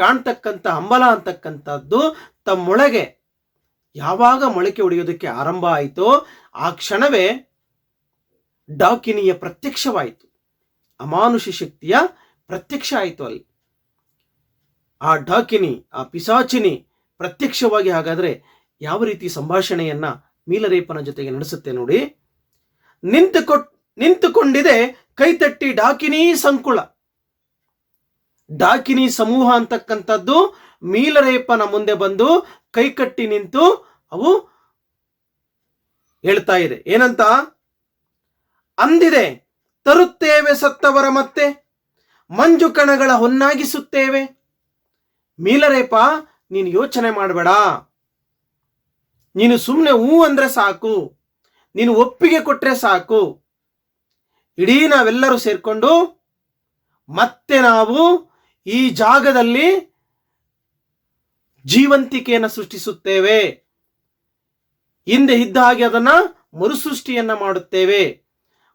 ಕಾಣ್ತಕ್ಕಂಥ ಹಂಬಲ ಅಂತಕ್ಕಂಥದ್ದು ತಮ್ಮೊಳಗೆ ಯಾವಾಗ ಮೊಳಕೆ ಹೊಡೆಯೋದಕ್ಕೆ ಆರಂಭ ಆಯಿತೋ ಆ ಕ್ಷಣವೇ ಡಾಕಿನಿಯ ಪ್ರತ್ಯಕ್ಷವಾಯಿತು. ಅಮಾನುಷ ಶಕ್ತಿಯ ಪ್ರತ್ಯಕ್ಷ ಆಯಿತು ಅಲ್ಲಿ. ಆ ಡಾಕಿನಿ, ಆ ಪಿಸಾಚಿನಿ ಪ್ರತ್ಯಕ್ಷವಾಗಿ ಹಾಗಾದ್ರೆ ಯಾವ ರೀತಿ ಸಂಭಾಷಣೆಯನ್ನ ಮೀಲರೇಪನ ಜೊತೆಗೆ ನಡೆಸುತ್ತೆ ನೋಡಿ. ನಿಂತುಕೊಂಡಿದೆ ಕೈತಟ್ಟಿ ಡಾಕಿನಿ ಸಂಕುಳ. ಡಾಕಿನಿ ಸಮೂಹ ಅಂತಕ್ಕಂಥದ್ದು ಮೀಲರೇಪನ ಮುಂದೆ ಬಂದು ಕೈಕಟ್ಟಿ ನಿಂತು ಅವು ಹೇಳ್ತಾ ಇದೆ. ಏನಂತ ಅಂದಿದೆ, ತರುತ್ತೇವೆ ಸತ್ತವರ ಮತ್ತೆ ಮಂಜು ಕಣಗಳ ಹೊನ್ನಾಗಿಸುತ್ತೇವೆ. ಮೀಲರೇಪ, ನೀನು ಯೋಚನೆ ಮಾಡಬೇಡ, ನೀನು ಸುಮ್ಮನೆ ಹೂ ಅಂದ್ರೆ ಸಾಕು, ನೀನು ಒಪ್ಪಿಗೆ ಕೊಟ್ರೆ ಸಾಕು. ಇಡೀ ನಾವೆಲ್ಲರೂ ಸೇರ್ಕೊಂಡು ಮತ್ತೆ ನಾವು ಈ ಜಾಗದಲ್ಲಿ ಜೀವಂತಿಕೆಯನ್ನು ಸೃಷ್ಟಿಸುತ್ತೇವೆ. ಹಿಂದೆ ಇದ್ದ ಹಾಗೆ ಅದನ್ನ ಮರುಸೃಷ್ಟಿಯನ್ನ ಮಾಡುತ್ತೇವೆ.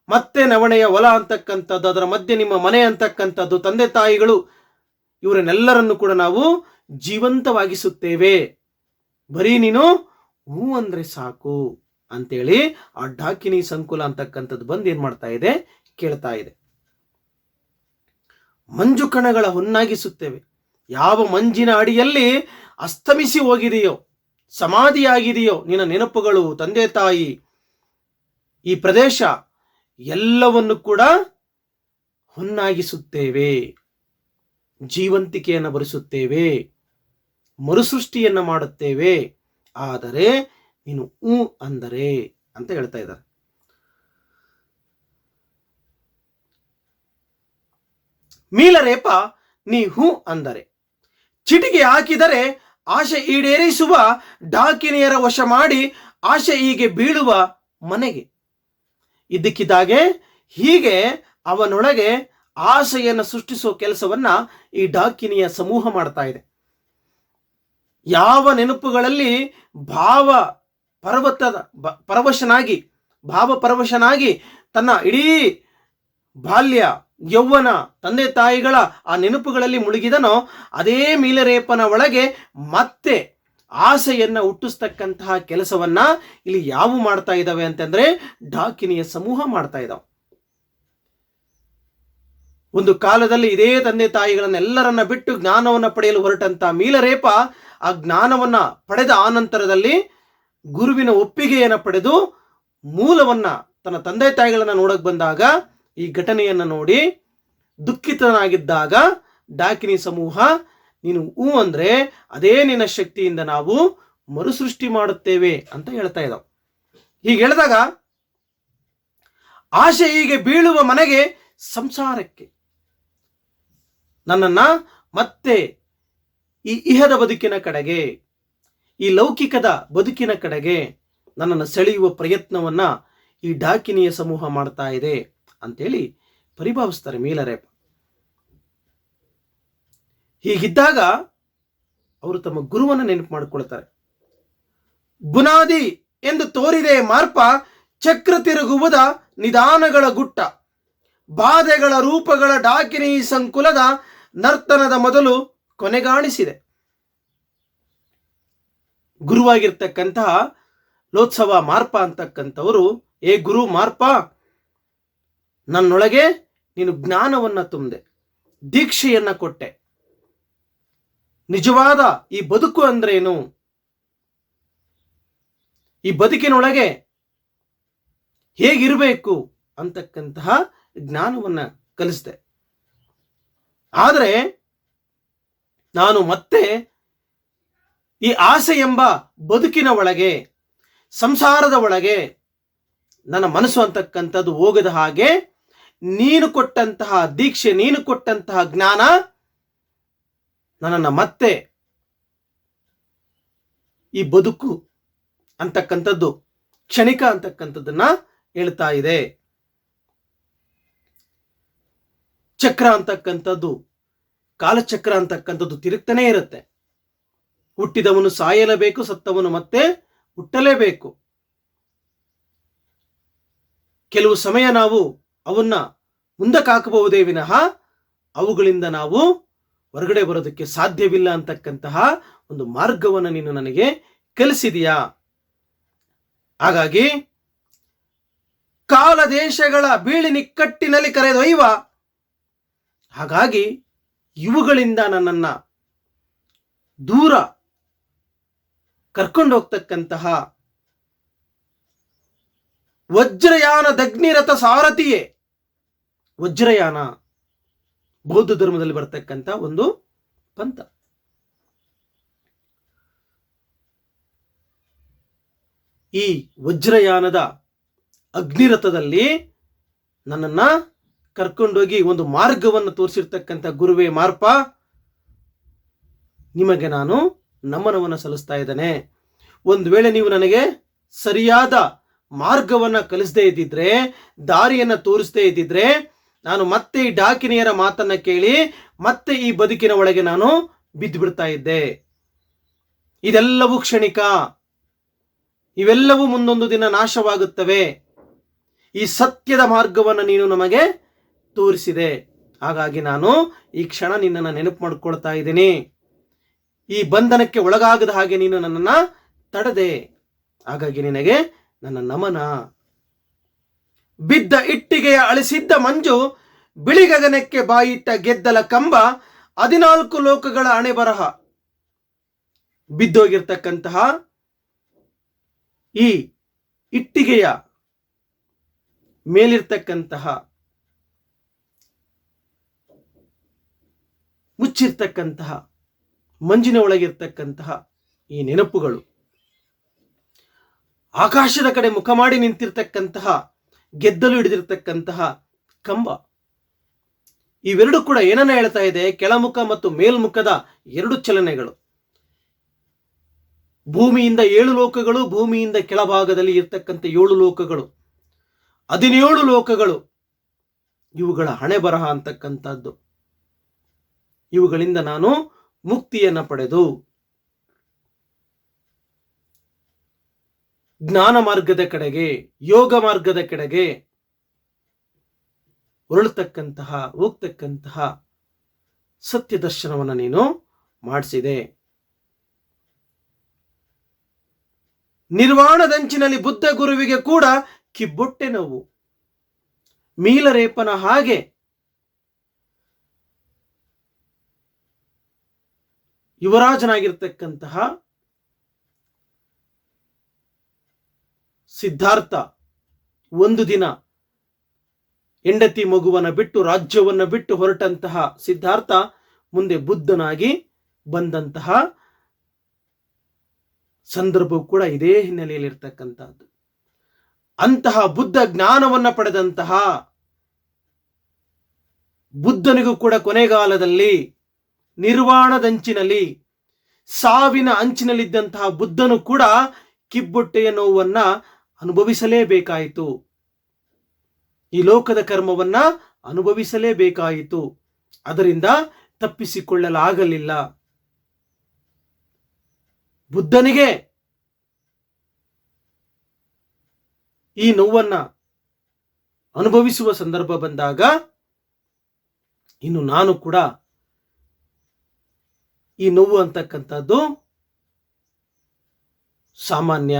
ಮತ್ತೆ ನವಣೆಯ ಹೊಲ ಅಂತಕ್ಕಂಥದ್ದು, ಅದರ ಮಧ್ಯೆ ನಿಮ್ಮ ಮನೆ ಅಂತಕ್ಕಂಥದ್ದು, ತಂದೆ ತಾಯಿಗಳು, ಇವರನ್ನೆಲ್ಲರನ್ನು ಕೂಡ ನಾವು ಜೀವಂತವಾಗಿಸುತ್ತೇವೆ. ಬರೀ ನೀನು ಹೂ ಅಂದ್ರೆ ಸಾಕು ಅಂತೇಳಿ ಆ ಡಾಕಿನಿ ಸಂಕುಲ ಅಂತಕ್ಕಂಥದ್ದು ಬಂದು ಏನ್ ಮಾಡ್ತಾ ಇದೆ, ಕೇಳ್ತಾ ಇದೆ. ಮಂಜು ಕಣಗಳ ಹೊನ್ನಾಗಿಸುತ್ತೇವೆ. ಯಾವ ಮಂಜಿನ ಅಡಿಯಲ್ಲಿ ಅಸ್ತಮಿಸಿ ಹೋಗಿದೆಯೋ, ಸಮಾಧಿಯಾಗಿದೆಯೋ ನಿನ್ನ ನೆನಪುಗಳು, ತಂದೆ ತಾಯಿ, ಈ ಪ್ರದೇಶ ಎಲ್ಲವನ್ನು ಕೂಡ ಹೊನ್ನಾಗಿಸುತ್ತೇವೆ, ಜೀವಂತಿಕೆಯನ್ನು ಬರೆಸುತ್ತೇವೆ, ಮರುಸೃಷ್ಟಿಯನ್ನ ಮಾಡುತ್ತೇವೆ. ಆದರೆ ನೀನು ಹೂ ಅಂದರೆ ಅಂತ ಹೇಳ್ತಾ ಇದ್ದಾರೆ. ಮೀಲರೇಪ, ನೀ ಹೂ ಅಂದರೆ ಚಿಟಿಕೆ ಹಾಕಿದರೆ ಆಶೆ ಈಡೇರಿಸುವ ಡಾಕಿನಿಯರ ವಶ ಮಾಡಿ ಆಶೆ ಹೀಗೆ ಬೀಳುವ ಮನೆಗೆ. ಇದ್ದಕ್ಕಿದ್ದಾಗೆ ಹೀಗೆ ಅವನೊಳಗೆ ಆಸೆಯನ್ನು ಸೃಷ್ಟಿಸುವ ಕೆಲಸವನ್ನ ಈ ಡಾಕಿನಿಯ ಸಮೂಹ ಮಾಡ್ತಾ ಇದೆ. ಯಾವ ನೆನಪುಗಳಲ್ಲಿ ಭಾವ ಪರವಶನಾಗಿ ತನ್ನ ಇಡೀ ಬಾಲ್ಯ, ಯೌವನ, ತಂದೆ ತಾಯಿಗಳ ಆ ನೆನಪುಗಳಲ್ಲಿ ಮುಳುಗಿದನೋ ಅದೇ ಮೀಲರೇಪನ ಒಳಗೆ ಮತ್ತೆ ಆಸೆಯನ್ನ ಹುಟ್ಟಿಸ್ತಕ್ಕಂತಹ ಕೆಲಸವನ್ನ ಇಲ್ಲಿ ಯಾವ ಮಾಡ್ತಾ ಇದ್ದಾವೆ ಅಂತಂದ್ರೆ ಡಾಕಿನಿಯ ಸಮೂಹ ಮಾಡ್ತಾ ಇದ್ದಾವೆ. ಒಂದು ಕಾಲದಲ್ಲಿ ಇದೇ ತಂದೆ ತಾಯಿಗಳನ್ನೆಲ್ಲರನ್ನ ಬಿಟ್ಟು ಜ್ಞಾನವನ್ನು ಪಡೆಯಲು ಹೊರಟಂತ ಮೀಲರೇಪ ಆ ಜ್ಞಾನವನ್ನ ಪಡೆದ ಆನಂತರದಲ್ಲಿ ಗುರುವಿನ ಒಪ್ಪಿಗೆಯನ್ನು ಪಡೆದು ಮೂಲವನ್ನ ತನ್ನ ತಂದೆ ತಾಯಿಗಳನ್ನ ನೋಡಕ್ ಬಂದಾಗ ಈ ಘಟನೆಯನ್ನ ನೋಡಿ ದುಃಖಿತನಾಗಿದ್ದಾಗ ಡಾಕಿನಿ ಸಮೂಹ, ನೀನು ಹೂ ಅಂದ್ರೆ ಅದೇ ನಿನ್ನ ಶಕ್ತಿಯಿಂದ ನಾವು ಮರುಸೃಷ್ಟಿ ಮಾಡುತ್ತೇವೆ ಅಂತ ಹೇಳ್ತಾ ಇದ್ದಾವ. ಹೀಗೆ ಹೇಳಿದಾಗ ಆಶೆ ಹೀಗೆ ಬೀಳುವ ಮನೆಗೆ, ಸಂಸಾರಕ್ಕೆ, ನನ್ನನ್ನ ಮತ್ತೆ ಈ ಇಹದ ಬದುಕಿನ ಕಡೆಗೆ, ಈ ಲೌಕಿಕದ ಬದುಕಿನ ಕಡೆಗೆ ನನ್ನನ್ನು ಸೆಳೆಯುವ ಪ್ರಯತ್ನವನ್ನ ಈ ಡಾಕಿನಿಯ ಸಮೂಹ ಮಾಡ್ತಾ ಇದೆ ಅಂತೇಳಿ ಪರಿಭಾವಿಸ್ತಾರೆ ಮೀಲರೇಪ. ಹೀಗಿದ್ದಾಗ ಅವರು ತಮ್ಮ ಗುರುವನ್ನ ನೆನಪು ಮಾಡಿಕೊಳ್ತಾರೆ. ಬುನಾದಿ ಎಂದು ತೋರಿದೆ ಮಾರ್ಪ, ಚಕ್ರ ತಿರುಗುವುದ ನಿಧಾನಗಳ ಗುಟ್ಟ, ಬಾಧೆಗಳ ರೂಪಗಳ ಡಾಕಿನಿ ಸಂಕುಲದ ನರ್ತನದ ಮೊದಲು ಕೊನೆಗಾಣಿಸಿದೆ. ಗುರುವಾಗಿರ್ತಕ್ಕಂತಹ ಲೋತ್ಸವ ಮಾರ್ಪ ಅಂತಕ್ಕಂಥವರು, ಏ ಗುರು ಮಾರ್ಪ, ನನ್ನೊಳಗೆ ನೀನು ಜ್ಞಾನವನ್ನ ತುಂಬಿದೆ, ದೀಕ್ಷೆಯನ್ನ ಕೊಟ್ಟೆ, ನಿಜವಾದ ಈ ಬದುಕು ಅಂದ್ರೇನು, ಈ ಬದುಕಿನೊಳಗೆ ಹೇಗಿರಬೇಕು ಅಂತಕ್ಕಂತಹ ಜ್ಞಾನವನ್ನ ಕಲಿಸಿದೆ. ಆದರೆ ನಾನು ಮತ್ತೆ ಈ ಆಸೆ ಎಂಬ ಬದುಕಿನ ಒಳಗೆ, ಸಂಸಾರದ ಒಳಗೆ ನನ್ನ ಮನಸ್ಸು ಅಂತಕ್ಕಂಥದ್ದು ಹೋಗದ ಹಾಗೆ ನೀನು ಕೊಟ್ಟಂತಹ ದೀಕ್ಷೆ, ನೀನು ಕೊಟ್ಟಂತಹ ಜ್ಞಾನ ನನ್ನನ್ನು ಮತ್ತೆ ಈ ಬದುಕು ಅಂತಕ್ಕಂಥದ್ದು ಕ್ಷಣಿಕ ಅಂತಕ್ಕಂಥದ್ದನ್ನ ಹೇಳ್ತಾ ಇದೆ. ಚಕ್ರ ಅಂತಕ್ಕಂಥದ್ದು, ಕಾಲಚಕ್ರ ಅಂತಕ್ಕಂಥದ್ದು ತಿರುಗ್ತಾನೆ ಇರುತ್ತೆ. ಹುಟ್ಟಿದವನು ಸಾಯಲೇಬೇಕು, ಸತ್ತವನು ಮತ್ತೆ ಹುಟ್ಟಲೇಬೇಕು. ಕೆಲವು ಸಮಯ ನಾವು ಅವನ್ನ ಮುಂದಕ್ಕೆ ಹಾಕಬಹುದೇ ವಿನಃ ಅವುಗಳಿಂದ ನಾವು ಹೊರಗಡೆ ಬರೋದಕ್ಕೆ ಸಾಧ್ಯವಿಲ್ಲ ಅಂತಕ್ಕಂತಹ ಒಂದು ಮಾರ್ಗವನ್ನು ನೀನು ನನಗೆ ಕಲಿಸಿದೀಯಾ. ಹಾಗಾಗಿ ಕಾಲ ದೇಶಗಳ ಬೀಳಿ ನಿಕ್ಕಟ್ಟಿನಲ್ಲಿ ಕರೆದೊಯ್ಯುವ, ಹಾಗಾಗಿ ಇವುಗಳಿಂದ ನನ್ನನ್ನ ದೂರ ಕರ್ಕೊಂಡು ಹೋಗ್ತಕ್ಕಂತಹ ವಜ್ರಯಾನ ದಗ್ನಿರಥ ಸಾರಥಿಯೇ. ವಜ್ರಯಾನ ಬೌದ್ಧ ಧರ್ಮದಲ್ಲಿ ಬರ್ತಕ್ಕಂಥ ಒಂದು ಪಂಥ. ಈ ವಜ್ರಯಾನದ ಅಗ್ನಿರಥದಲ್ಲಿ ನನ್ನನ್ನ ಕರ್ಕೊಂಡೋಗಿ ಒಂದು ಮಾರ್ಗವನ್ನು ತೋರಿಸಿರ್ತಕ್ಕಂಥ ಗುರುವೇ ಮಾರ್ಪ, ನಿಮಗೆ ನಾನು ನಮನವನ್ನು ಸಲ್ಲಿಸ್ತಾ ಇದ್ದೇನೆ. ಒಂದು ವೇಳೆ ನೀವು ನನಗೆ ಸರಿಯಾದ ಮಾರ್ಗವನ್ನ ಕಲಿಸದೇ ಇದ್ದಿದ್ರೆ, ದಾರಿಯನ್ನ ತೋರಿಸದೇ ಇದ್ದಿದ್ರೆ, ನಾನು ಮತ್ತೆ ಈ ಡಾಕಿನಿಯರ ಮಾತನ್ನ ಕೇಳಿ ಮತ್ತೆ ಈ ಬದುಕಿನ ಒಳಗೆ ನಾನು ಬಿದ್ದು ಬಿಡ್ತಾ ಇದ್ದೆ. ಇದೆಲ್ಲವೂ ಕ್ಷಣಿಕ, ಇವೆಲ್ಲವೂ ಮುಂದೊಂದು ದಿನ ನಾಶವಾಗುತ್ತವೆ. ಈ ಸತ್ಯದ ಮಾರ್ಗವನ್ನು ನೀನು ನಮಗೆ ತೋರಿಸಿದೆ. ಹಾಗಾಗಿ ನಾನು ಈ ಕ್ಷಣ ನಿನ್ನನ್ನು ನೆನಪು ಮಾಡಿಕೊಳ್ತಾ ಇದ್ದೀನಿ. ಈ ಬಂಧನಕ್ಕೆ ಒಳಗಾಗದ ಹಾಗೆ ನೀನು ನನ್ನನ್ನ ತಡೆದೆ. ಹಾಗಾಗಿ ನಿನಗೆ ನನ್ನ ನಮನ. ಬಿದ್ದ ಇಟ್ಟಿಗೆಯ ಅಳಿಸಿದ್ದ ಮಂಜು, ಬಿಳಿಗಗನಕ್ಕೆ ಬಾಯಿಟ್ಟ ಗೆದ್ದಲ ಕಂಬ, 14 ಲೋಕಗಳ ಹಣೆ ಬರಹ. ಬಿದ್ದೋಗಿರ್ತಕ್ಕಂತಹ ಈ ಇಟ್ಟಿಗೆಯ ಮೇಲಿರ್ತಕ್ಕಂತಹ ಮುಚ್ಚಿರ್ತಕ್ಕಂತಹ ಮಂಜಿನ ಒಳಗಿರ್ತಕ್ಕಂತಹ ಈ ನೆನಪುಗಳು, ಆಕಾಶದ ಕಡೆ ಮುಖ ಮಾಡಿ ನಿಂತಿರ್ತಕ್ಕಂತಹ ಗೆದ್ದಲು ಹಿಡಿದಿರ್ತಕ್ಕಂತಹ ಕಂಬ, ಇವೆರಡು ಕೂಡ ಏನನ್ನ ಹೇಳ್ತಾ ಇದೆ? ಕೆಳಮುಖ ಮತ್ತು ಮೇಲ್ಮುಖದ 2 ಚಲನೆಗಳು. ಭೂಮಿಯಿಂದ 7 ಲೋಕಗಳು, ಭೂಮಿಯಿಂದ ಕೆಳಭಾಗದಲ್ಲಿ ಇರ್ತಕ್ಕಂಥ 7 ಲೋಕಗಳು, 17 ಲೋಕಗಳು, ಇವುಗಳ ಹಣೆ ಬರಹ ಅಂತಕ್ಕಂಥದ್ದು. ಇವುಗಳಿಂದ ನಾನು ಮುಕ್ತಿಯನ್ನ ಪಡೆದು ಜ್ಞಾನ ಮಾರ್ಗದ ಕಡೆಗೆ, ಯೋಗ ಮಾರ್ಗದ ಕಡೆಗೆ ಹೋಗ್ತಕ್ಕಂತಹ ಸತ್ಯ ದರ್ಶನವನ್ನು ನೀನು ಮಾಡಿಸಿದೆ. ನಿರ್ವಾಣದಂಚಿನಲ್ಲಿ ಬುದ್ಧ ಗುರುವಿಗೆ ಕೂಡ ಕಿಬ್ಬೊಟ್ಟೆ ನೋವು. ಮೀಲರೇಪನ ಹಾಗೆ ಯುವರಾಜನಾಗಿರ್ತಕ್ಕಂತಹ ಸಿದ್ಧಾರ್ಥ ಒಂದು ದಿನ ಹೆಂಡತಿ ಮಗುವನ್ನ ಬಿಟ್ಟು ರಾಜ್ಯವನ್ನ ಬಿಟ್ಟು ಹೊರಟಂತಹ ಸಿದ್ಧಾರ್ಥ ಮುಂದೆ ಬುದ್ಧನಾಗಿ ಬಂದಂತಹ ಸಂದರ್ಭವು ಕೂಡ ಇದೇ ಹಿನ್ನೆಲೆಯಲ್ಲಿ ಇರ್ತಕ್ಕಂಥದ್ದು. ಅಂತಹ ಬುದ್ಧ ಜ್ಞಾನವನ್ನ ಪಡೆದಂತಹ ಬುದ್ಧನಿಗೂ ಕೂಡ ಕೊನೆಗಾಲದಲ್ಲಿ ನಿರ್ವಾಣದಂಚಿನಲ್ಲಿ ಸಾವಿನ ಅಂಚಿನಲ್ಲಿದ್ದಂತಹ ಬುದ್ಧನು ಕೂಡ ಕಿಬ್ಬೊಟ್ಟೆಯ ನೋವನ್ನ ಅನುಭವಿಸಲೇಬೇಕಾಯಿತು. ಈ ಲೋಕದ ಕರ್ಮವನ್ನ ಅನುಭವಿಸಲೇಬೇಕಾಯಿತು. ಅದರಿಂದ ತಪ್ಪಿಸಿಕೊಳ್ಳಲಾಗಲಿಲ್ಲ. ಬುದ್ಧನಿಗೆ ಈ ನೋವನ್ನ ಅನುಭವಿಸುವ ಸಂದರ್ಭ ಬಂದಾಗ ಇನ್ನು ನಾನು ಕೂಡ ಈ ನೋವು ಅಂತಕ್ಕಂಥದ್ದು ಸಾಮಾನ್ಯ,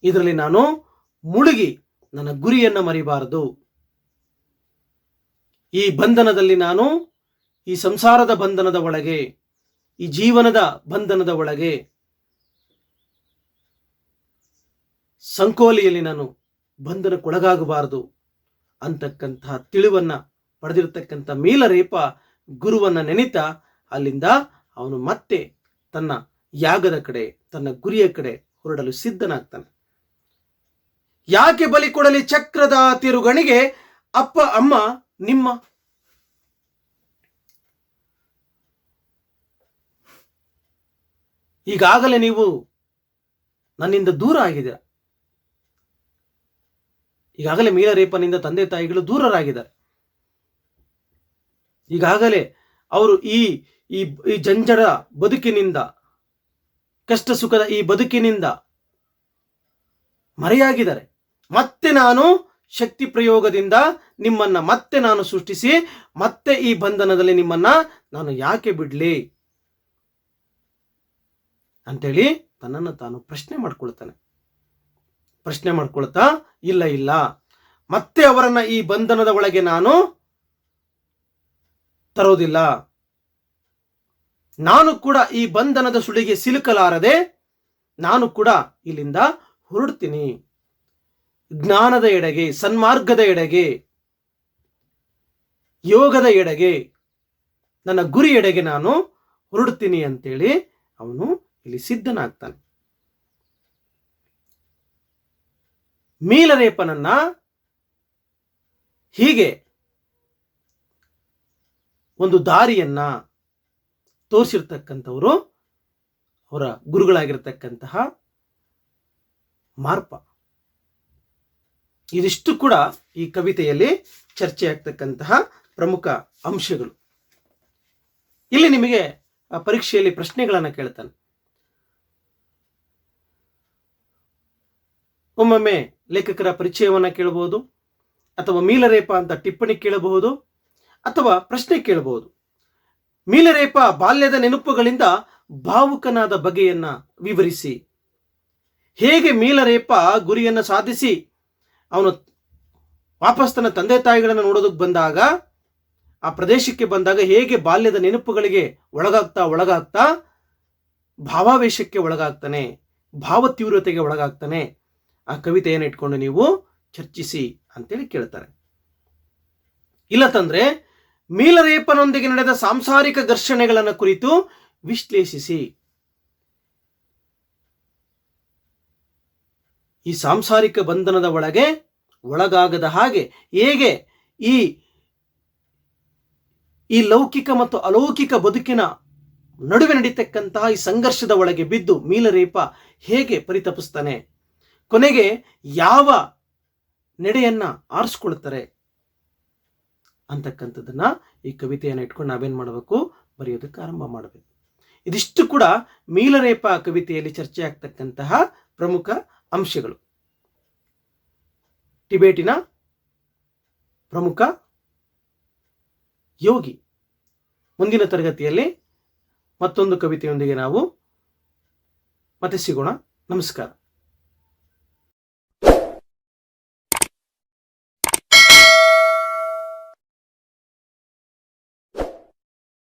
ಇದರಲ್ಲಿ ನಾನು ಮುಳುಗಿ ನನ್ನ ಗುರಿಯನ್ನ ಮರಿಬಾರದು. ಈ ಬಂಧನದಲ್ಲಿ ನಾನು ಈ ಸಂಸಾರದ ಬಂಧನದ ಒಳಗೆ, ಈ ಜೀವನದ ಬಂಧನದ ಒಳಗೆ, ಸಂಕೋಲಿಯಲ್ಲಿ ನಾನು ಬಂಧನಕ್ಕೊಳಗಾಗಬಾರದು ಅಂತಕ್ಕಂತಹ ತಿಳಿವನ್ನ ಪಡೆದಿರತಕ್ಕಂಥ ಮೀಲರೇಪ ಗುರುವನ್ನ ನೆನೆತಾ ಅಲ್ಲಿಂದ ಅವನು ಮತ್ತೆ ತನ್ನ ಯಾಗದ ಕಡೆ, ತನ್ನ ಗುರಿಯ ಕಡೆ ಹೊರಡಲು ಸಿದ್ಧನಾಗ್ತಾನೆ. ಯಾಕೆ ಬಲಿ ಕೊಡಲಿ ಚಕ್ರದ ತಿರುಗಣಿಗೆ ಅಪ್ಪ ಅಮ್ಮ ನಿಮ್ಮ? ಈಗಾಗಲೇ ನೀವು ನನ್ನಿಂದ ದೂರ ಆಗಿದ್ದೀರ. ಈಗಾಗಲೇ ಮೀಲರೇಪನಿಂದ ತಂದೆ ತಾಯಿಗಳು ದೂರರಾಗಿದ್ದಾರೆ. ಈಗಾಗಲೇ ಅವರು ಈ ಈ ಜಂಜಡ ಬದುಕಿನಿಂದ, ಕಷ್ಟ ಸುಖದ ಈ ಬದುಕಿನಿಂದ ಮರೆಯಾಗಿದ್ದಾರೆ. ಮತ್ತೆ ನಾನು ಶಕ್ತಿ ಪ್ರಯೋಗದಿಂದ ನಿಮ್ಮನ್ನ ಮತ್ತೆ ನಾನು ಸೃಷ್ಟಿಸಿ ಮತ್ತೆ ಈ ಬಂಧನದಲ್ಲಿ ನಿಮ್ಮನ್ನ ನಾನು ಯಾಕೆ ಬಿಡ್ಲಿ ಅಂತೇಳಿ ತನ್ನನ್ನು ತಾನು ಪ್ರಶ್ನೆ ಮಾಡ್ಕೊಳ್ತಾನೆ. ಪ್ರಶ್ನೆ ಮಾಡ್ಕೊಳ್ತಾ ಇಲ್ಲ ಮತ್ತೆ ಅವರನ್ನ ಈ ಬಂಧನದ ಒಳಗೆ ನಾನು ತರೋದಿಲ್ಲ. ನಾನು ಕೂಡ ಈ ಬಂಧನದ ಸುಳಿಗೆ ಸಿಲುಕಲಾರದೆ ನಾನು ಕೂಡ ಇಲ್ಲಿಂದ ಹೊರಡ್ತೀನಿ. ಜ್ಞಾನದ ಎಡೆಗೆ, ಸನ್ಮಾರ್ಗದ ಎಡೆಗೆ, ಯೋಗದ ಎಡೆಗೆ, ನನ್ನ ಗುರಿ ಎಡೆಗೆ ನಾನು ಹೊರಡ್ತೀನಿ ಅಂತೇಳಿ ಅವನು ಇಲ್ಲಿ ಸಿದ್ಧನಾಗ್ತಾನೆ. ಮೀಲರೇಪನನ್ನ ಹೀಗೆ ಒಂದು ದಾರಿಯನ್ನ ತೋರಿಸಿರ್ತಕ್ಕಂಥವರು ಅವರ ಗುರುಗಳಾಗಿರ್ತಕ್ಕಂತಹ ಮಾರ್ಪ. ಇದಿಷ್ಟು ಕೂಡ ಈ ಕವಿತೆಯಲ್ಲಿ ಚರ್ಚೆ ಆಗ್ತಕ್ಕಂತಹ ಪ್ರಮುಖ ಅಂಶಗಳು. ಇಲ್ಲಿ ನಿಮಗೆ ಪರೀಕ್ಷೆಯಲ್ಲಿ ಪ್ರಶ್ನೆಗಳನ್ನು ಕೇಳ್ತಾನೆ. ಒಮ್ಮೊಮ್ಮೆ ಲೇಖಕರ ಪರಿಚಯವನ್ನ ಕೇಳಬಹುದು, ಅಥವಾ ಮೀಲರೇಪ ಅಂತ ಟಿಪ್ಪಣಿ ಕೇಳಬಹುದು, ಅಥವಾ ಪ್ರಶ್ನೆ ಕೇಳಬಹುದು. ಮೀಲರೇಪ ಬಾಲ್ಯದ ನೆನಪುಗಳಿಂದ ಭಾವುಕನಾದ ಬಗೆಯನ್ನ ವಿವರಿಸಿ. ಹೇಗೆ ಮೀಲರೇಪ ಗುರಿಯನ್ನ ಸಾಧಿಸಿ ಅವನು ವಾಪಸ್ ತನ್ನ ತಂದೆ ತಾಯಿಗಳನ್ನು ನೋಡೋದಕ್ಕೆ ಬಂದಾಗ, ಆ ಪ್ರದೇಶಕ್ಕೆ ಬಂದಾಗ ಹೇಗೆ ಬಾಲ್ಯದ ನೆನಪುಗಳಿಗೆ ಒಳಗಾಗ್ತಾ ಭಾವಾವೇಶಕ್ಕೆ ಒಳಗಾಗ್ತಾನೆ, ಭಾವ ತೀವ್ರತೆಗೆ ಒಳಗಾಗ್ತಾನೆ. ಆ ಕವಿತೆಯನ್ನು ಇಟ್ಕೊಂಡು ನೀವು ಚರ್ಚಿಸಿ ಅಂತೇಳಿ ಕೇಳ್ತಾರೆ. ಇಲ್ಲತಂದ್ರೆ ಮೀಲರೇಪನೊಂದಿಗೆ ನಡೆದ ಸಾಂಸಾರಿಕ ಘರ್ಷಣೆಗಳನ್ನು ಕುರಿತು ವಿಶ್ಲೇಷಿಸಿ. ಈ ಸಾಂಸಾರಿಕ ಬಂಧನದ ಒಳಗೆ ಒಳಗಾಗದ ಹಾಗೆ ಹೇಗೆ ಈ ಲೌಕಿಕ ಮತ್ತು ಅಲೌಕಿಕ ಬದುಕಿನ ನಡುವೆ ನಡೀತಕ್ಕಂತಹ ಈ ಸಂಘರ್ಷದ ಒಳಗೆ ಬಿದ್ದು ಮೀಲರೇಪ ಹೇಗೆ ಪರಿತಪಿಸ್ತಾನೆ, ಕೊನೆಗೆ ಯಾವ ನಡೆಯನ್ನ ಆರಿಸ್ಕೊಳ್ತಾರೆ ಅಂತಕ್ಕಂಥದ್ದನ್ನ ಈ ಕವಿತೆಯನ್ನು ಇಟ್ಕೊಂಡು ನಾವೇನ್ ಮಾಡಬೇಕು, ಬರೆಯೋದಕ್ಕೆ ಆರಂಭ ಮಾಡಬೇಕು. ಇದಿಷ್ಟು ಕೂಡ ಮೀಲರೇಪ ಕವಿತೆಯಲ್ಲಿ ಚರ್ಚೆ ಆಗ್ತಕ್ಕಂತಹ ಪ್ರಮುಖ ಅಂಶಗಳು. ಟಿಬೇಟಿನ ಪ್ರಮುಖ ಯೋಗಿ. ಮುಂದಿನ ತರಗತಿಯಲ್ಲಿ ಮತ್ತೊಂದು ಕವಿತೆಯೊಂದಿಗೆ ನಾವು ಮತ್ತೆ ಸಿಗೋಣ. ನಮಸ್ಕಾರ.